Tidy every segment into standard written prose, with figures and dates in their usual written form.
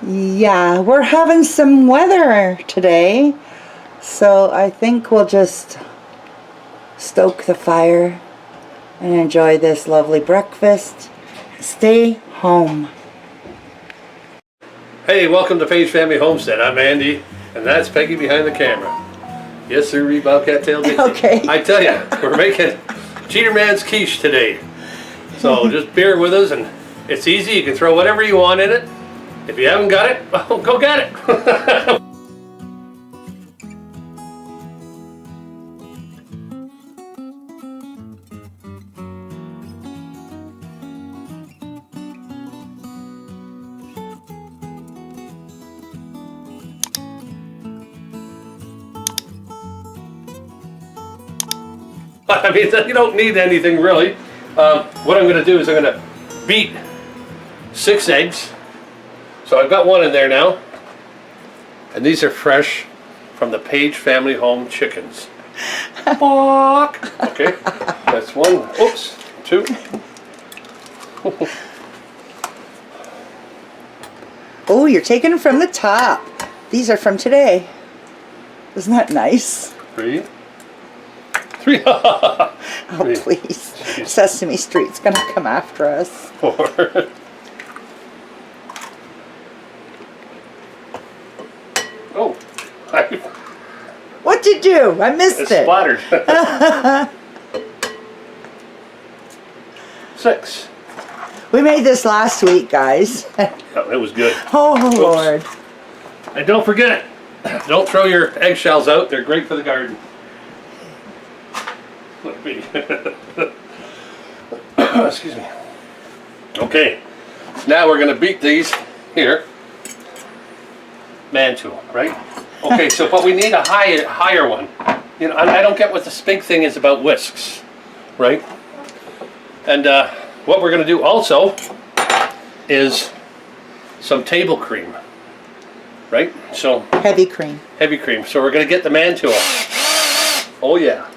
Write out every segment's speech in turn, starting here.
Yeah, we're having some weather today, so I think we'll just stoke the fire and enjoy this lovely breakfast. Stay home. Hey, welcome to Paige Family Homestead. I'm Andy, and that's Peggy behind the camera. Yes, sir, Bobcat Tail Daisy. Okay. I tell you, we're making Cheater Man's Quiche today. So just bear with us, and it's easy. You can throw whatever you want in it. If you haven't got it, well, go get it. I mean, you don't need anything really. What I'm going to do is I'm going to beat 6 eggs. So I've got one in there now. And these are fresh from the Paige Family Home chickens. Okay, that's one. Oops, 2. Oh, you're taking them from the top. These are from today. Isn't that nice? 3. Oh, please. Jeez. Sesame Street's going to come after us. 4. Oh, What'd you do? I missed it's it. splattered. 6. We made this last week, guys. Oh, it was good. Oh, Oops. Lord. And don't forget, don't throw your eggshells out. They're great for the garden. Like me. Excuse me. Okay, now we're going to beat these here. Man tool, right? Okay, so but we need a higher one. You know, I don't get what this big thing is about whisks, right? And what we're going to do also is some table cream, right? So Heavy cream. heavy cream. So we're going to get the man tool. Oh yeah.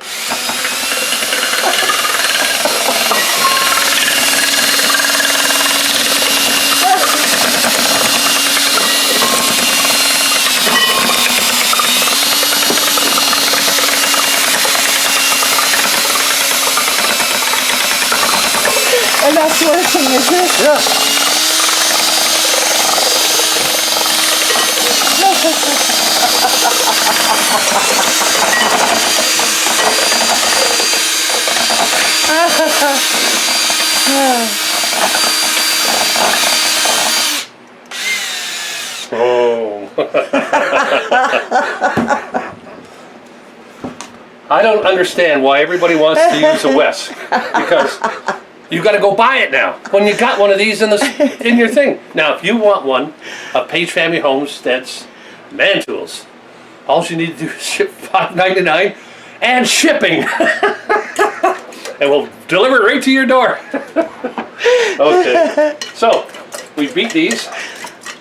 And that's working, is it? Yeah. Oh. I don't understand why everybody wants to use a whisk, because you got to go buy it now when you got one of these in your thing. Now, if you want one of Paige Family Homestead's man tools, all you need to do is ship $5.99 and shipping, and we'll deliver it right to your door. Okay, so we beat these.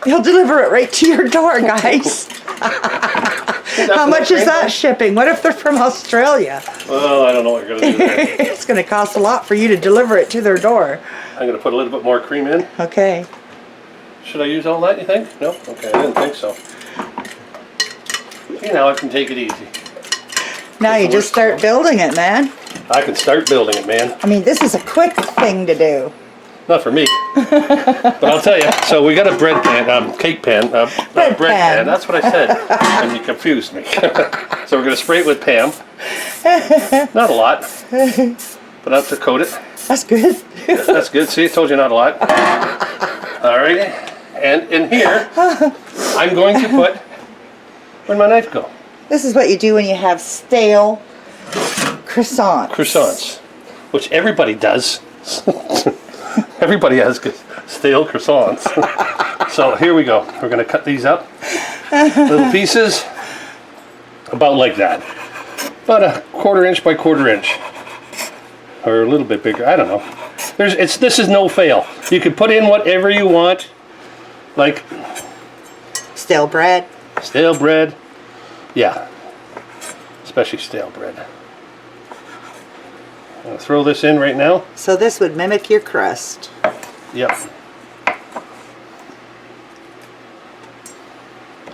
He'll deliver it right to your door, guys. How much is that shipping? What if they're from Australia? Well, I don't know what you're going to do there. It's going to cost a lot for you to deliver it to their door. I'm going to put a little bit more cream in. Okay. Should I use all that, you think? No? Okay, I didn't think so. See, now I can take it easy. Now you just start building it, man. I can start building it, man. I mean, this is a quick thing to do. Not for me. But I'll tell you, so we got a bread pan, cake pan, bread pan. That's what I said. And you confused me. So we're going to spray it with Pam. Not a lot. But I'll have to coat it. That's good. That's good. See, I told you not a lot. All right. And in here, I'm going to put, where'd my knife go? This is what you do when you have stale croissants. Croissants, which everybody does. Everybody has stale croissants. So here we go. We're going to cut these up. Little pieces. About like that. About a 1/4 inch by 1/4 inch. Or a little bit bigger. I don't know. This is no fail. You can put in whatever you want. Like Stale bread. stale bread. Yeah. Especially stale bread. I'll throw this in right now. So this would mimic your crust. Yep.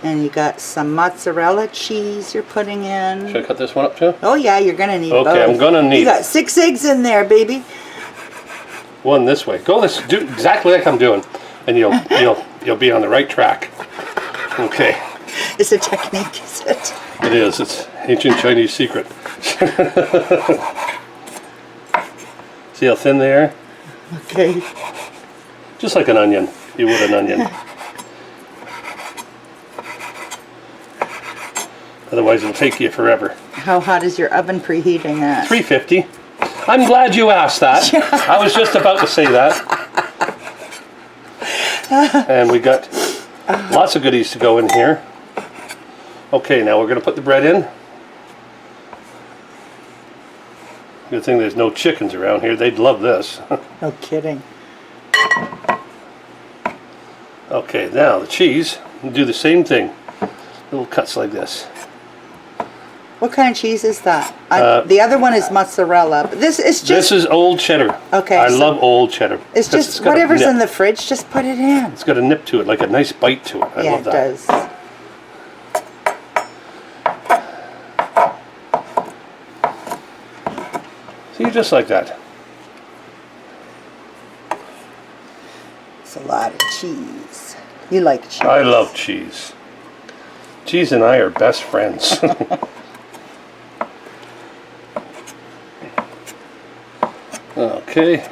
And you got some mozzarella cheese you're putting in. Should I cut this one up too? Oh yeah, you're gonna need both. Okay, I'm gonna need. You got 6 eggs in there, baby. One this way. Go this. Do exactly like I'm doing, and you'll be on the right track. Okay. It's a technique, is it? It is. It's ancient Chinese secret. See how thin they are? Okay. Just like an onion. You would an onion. Otherwise, it'll take you forever. How hot is your oven preheating at? 350. I'm glad you asked that. I was just about to say that. And we got lots of goodies to go in here. Okay, now we're going to put the bread in. Good thing there's no chickens around here. They'd love this. No kidding. Okay, now the cheese. We'll do the same thing. Little cuts like this. What kind of cheese is that? The other one is mozzarella. But this is just... This is old cheddar. Okay. I love old cheddar. It's just whatever's in the fridge, just put it in. It's got a nip to it, like a nice bite to it. I love that. Yeah, it does. See, just like that. It's a lot of cheese. You like cheese. I love cheese. Cheese and I are best friends. Okay.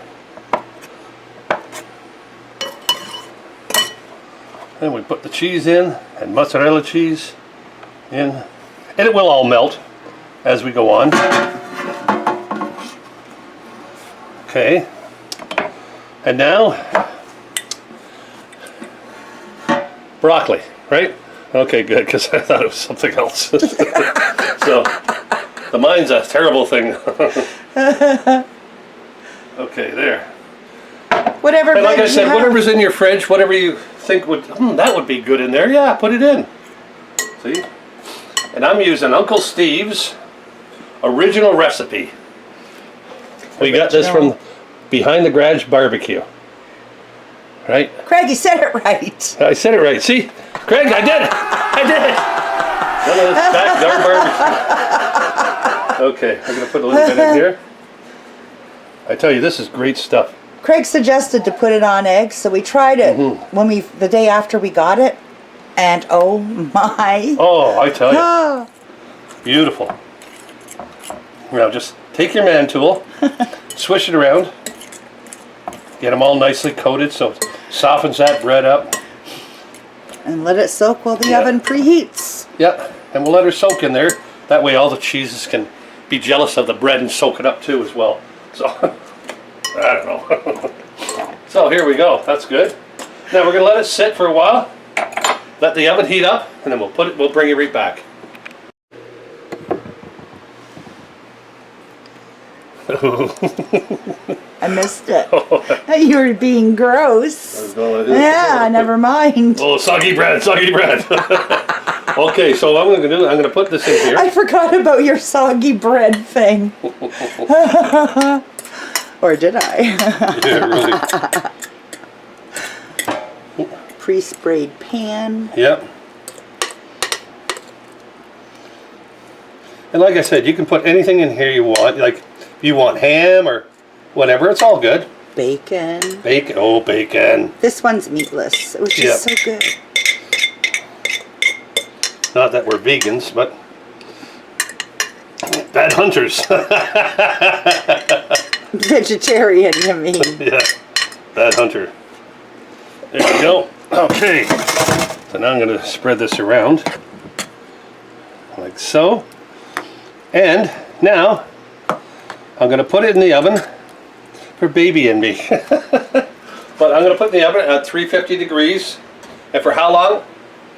Then we put the cheese in, and mozzarella cheese in. And it will all melt as we go on. Okay. And now, broccoli, right? Okay, good, because I thought it was something else. So, the mind's a terrible thing. Okay, there. Whatever. And like I said, whatever's in your fridge, whatever you think would, that would be good in there, yeah, put it in. See? And I'm using Uncle Steve's original recipe. We got this from Behind the Garage Barbecue. Right? Craig, you said it right. I said it right. See? Craig, I did it! I did it! None of this backyard barbecue. Okay, I'm going to put a little bit in here. I tell you, this is great stuff. Craig suggested to put it on eggs, so we tried it when the day after we got it, and oh my! Oh, I tell you, beautiful. Now just take your man tool, swish it around, get them all nicely coated so it softens that bread up, and let it soak while the oven preheats. Yep, and we'll let her soak in there. That way, all the cheeses can be jealous of the bread and soak it up too as well. So, I don't know. So here we go. That's good. Now we're going to let it sit for a while. Let the oven heat up, and then we'll bring it right back. I missed it. You were being gross. Yeah, never mind. Oh, soggy bread, soggy bread. Okay, so what I'm going to do, I'm going to put this in here. I forgot about your soggy bread thing. Or did I? Yeah, really. Pre-sprayed pan. Yep. And like I said, you can put anything in here you want. Like, if you want ham or whatever, it's all good. Bacon. Bacon. Oh, bacon. This one's meatless. It was just so good. Not that we're vegans, but bad hunters. Vegetarian, you mean? Yeah, bad hunter. There we go. Okay. So now I'm going to spread this around like so. And now I'm going to put it in the oven for baby and me. But I'm going to put it in the oven at 350 degrees. And for how long?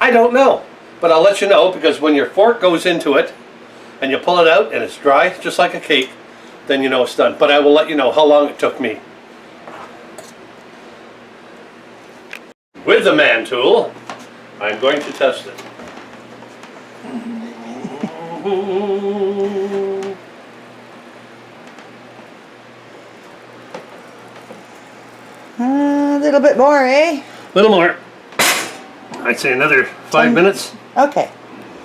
I don't know. But I'll let you know, because when your fork goes into it and you pull it out and it's dry, just like a cake, then you know it's done. But I will let you know how long it took me. With the man tool, I'm going to test it. A little bit more, eh? A little more. I'd say another 5 minutes. Okay.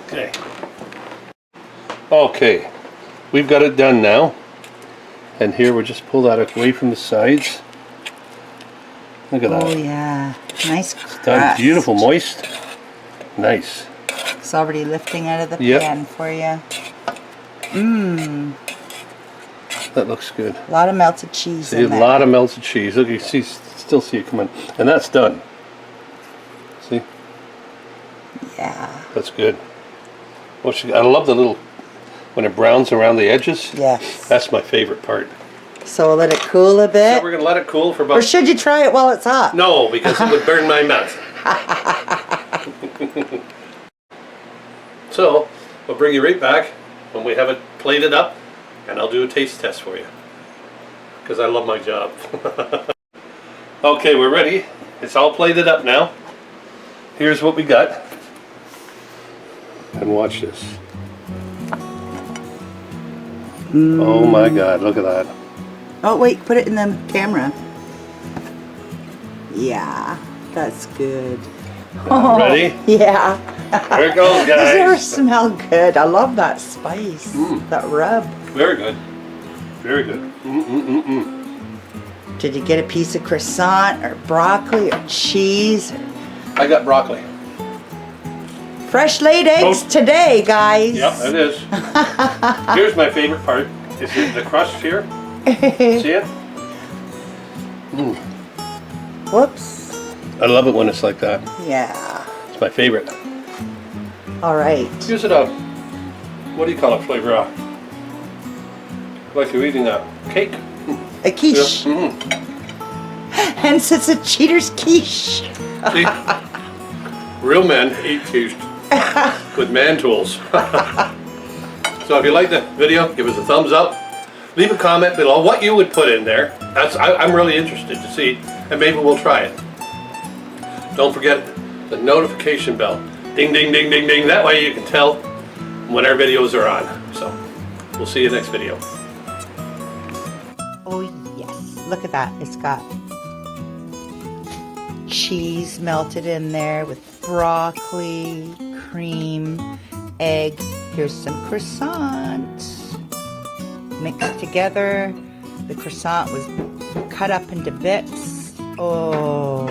Okay. Okay. We've got it done now. And here we'll just pull that away from the sides. Look at that. Oh yeah, nice Done. crust. Beautiful, moist. Nice. It's already lifting out of the Yep. pan for you. Mmm. That looks good. A lot of melted cheese See, a in there. lot of melted cheese. Look, you see, still see it coming. And that's done. See? Yeah. That's good. Well, I love the little, when it browns around the edges. Yes. That's my favorite part. So we'll let it cool a bit. So we're going to let it cool for about... Or should you try it while it's hot? No, because it would burn my mouth. So, we'll bring you right back when we have it plated up, and I'll do a taste test for you. Because I love my job. Okay, we're ready. It's all plated up now. Here's what we got. And watch this. Oh my God, look at that. Oh wait, put it in the camera. Yeah, that's good. Ready? Yeah. Here it goes, Does it ever guys. smell good? I love that spice, that rub. Very good. Very good. Did you get a piece of croissant or broccoli or cheese? I got broccoli. Fresh laid eggs today, guys. Yep, it is. Here's my favorite part. Is it the crust here? See it? Whoops. I love it when it's like that. Yeah. It's my favorite. All right. Use it up. What do you call it, flavor? Like you're eating a cake. A quiche. Yeah. Hence it's a cheater's quiche. See? Real men eat quiche with man tools. So if you like the video, give us a thumbs up. Leave a comment below what you would put in there. I'm really interested to see, and maybe we'll try it. Don't forget the notification bell. Ding, ding, ding, ding, ding. That way you can tell when our videos are on. So we'll see you next video. Oh yes, look at that. It's got cheese melted in there with broccoli, cream, egg. Here's some croissant mixed together. The croissant was cut up into bits. Oh,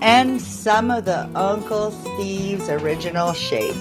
and some of the Uncle Steve's original shake.